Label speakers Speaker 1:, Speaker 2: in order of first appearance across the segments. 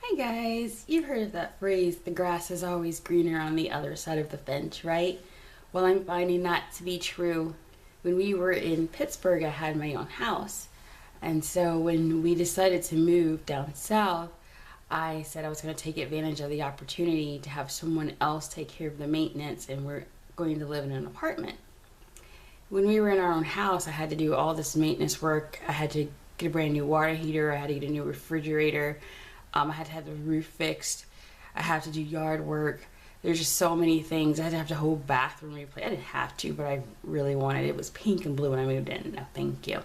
Speaker 1: Hi guys, you've heard of that phrase, the grass is always greener on the other side of the fence, right? Well, I'm finding that to be true. When we were in Pittsburgh, I had my own house. And so when we decided to move down south, I said I was going to take advantage of the opportunity to have someone else take care of the maintenance, and we're going to live in an apartment. When we were in our own house, I had to do all this maintenance work. I had to get a brand new water heater, I had to get a new refrigerator. I had to have the roof fixed. I had to do yard work. There's just so many things. I had to have the whole bathroom replaced. I didn't have to, but I really wanted it. It was pink and blue when I moved in. No, thank you.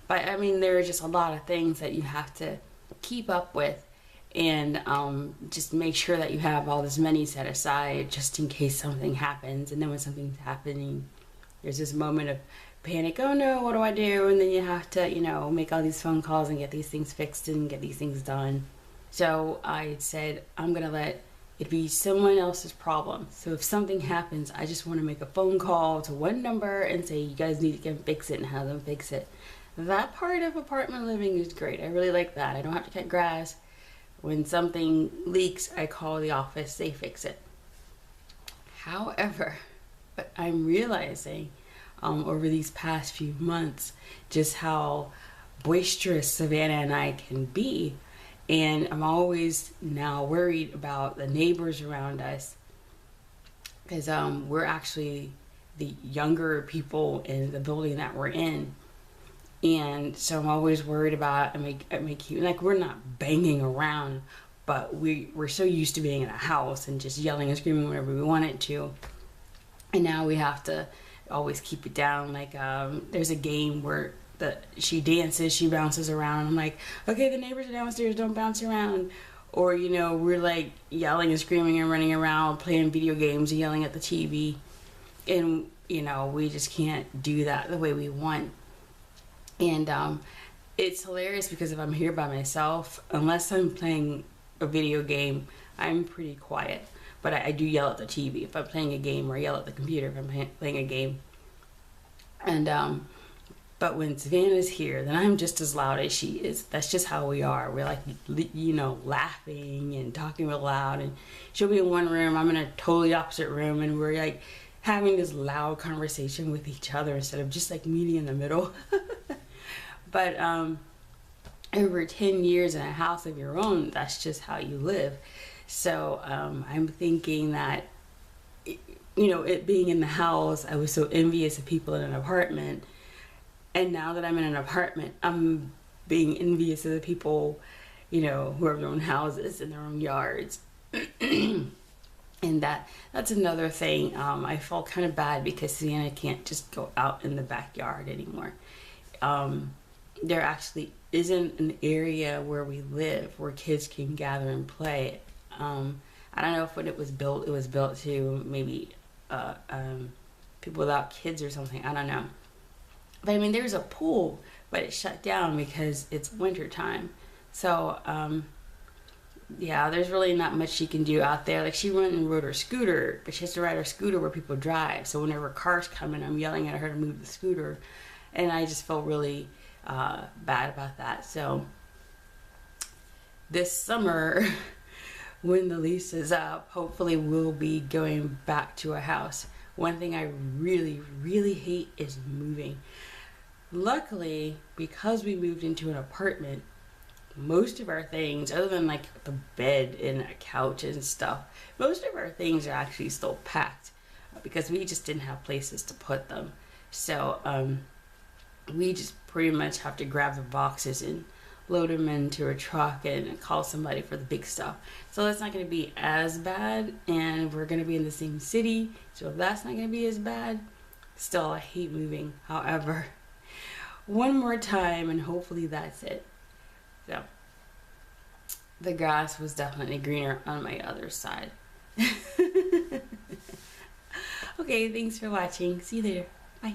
Speaker 1: But I mean, there are just a lot of things that you have to keep up with, and just make sure that you have all this money set aside just in case something happens. And then when something's happening, there's this moment of panic. Oh no, what do I do? And then you have to, make all these phone calls and get these things fixed and get these things done. So I said, I'm going to let it be someone else's problem. So if something happens, I just want to make a phone call to one number and say, you guys need to come fix it, and have them fix it. That part of apartment living is great. I really like that. I don't have to cut grass. When something leaks, I call the office, they fix it. However, but I'm realizing over these past few months just how boisterous Savannah and I can be. And I'm always now worried about the neighbors around us, because we're actually the younger people in the building that we're in. And so I'm always worried about, we're not banging around, but we're so used to being in a house and just yelling and screaming whenever we want it to. And now we have to always keep it down. There's a game where she dances, she bounces around. I'm like, okay, the neighbors are downstairs, don't bounce around. Or, we're like yelling and screaming and running around, playing video games and yelling at the TV. And, we just can't do that the way we want. And it's hilarious because if I'm here by myself, unless I'm playing a video game, I'm pretty quiet. But I do yell at the TV if I'm playing a game, or yell at the computer if I'm playing a game. And but when Savannah's here, then I'm just as loud as she is. That's just how we are. We're like, laughing and talking real loud. And she'll be in one room, I'm in a totally opposite room, and we're like having this loud conversation with each other instead of just like meeting in the middle. But over 10 years in a house of your own, that's just how you live. So I'm thinking that, it being in the house, I was so envious of people in an apartment. And now that I'm in an apartment, I'm being envious of the people, who have their own houses and their own yards. And that's another thing. I felt kind of bad because Sienna can't just go out in the backyard anymore. There actually isn't an area where we live where kids can gather and play. I don't know if when it was built to maybe people without kids or something. I don't know. But I mean, there's a pool, but it's shut down because it's winter time. So yeah, there's really not much she can do out there. Like, she went and rode her scooter, but she has to ride her scooter where people drive. So whenever cars come in, I'm yelling at her to move the scooter, and I just felt really bad about that. So this summer, when the lease is up, hopefully we'll be going back to a house. One thing I really, really hate is moving. Luckily, because we moved into an apartment, most of our things, other than like the bed and a couch and stuff, most of our things are actually still packed because we just didn't have places to put them. So we just pretty much have to grab the boxes and load them into a truck and call somebody for the big stuff. So that's not going to be as bad, and we're going to be in the same city, so that's not going to be as bad. Still, I hate moving. However, one more time and hopefully that's it. So the grass was definitely greener on my other side. Okay, thanks for watching. See you later. Bye.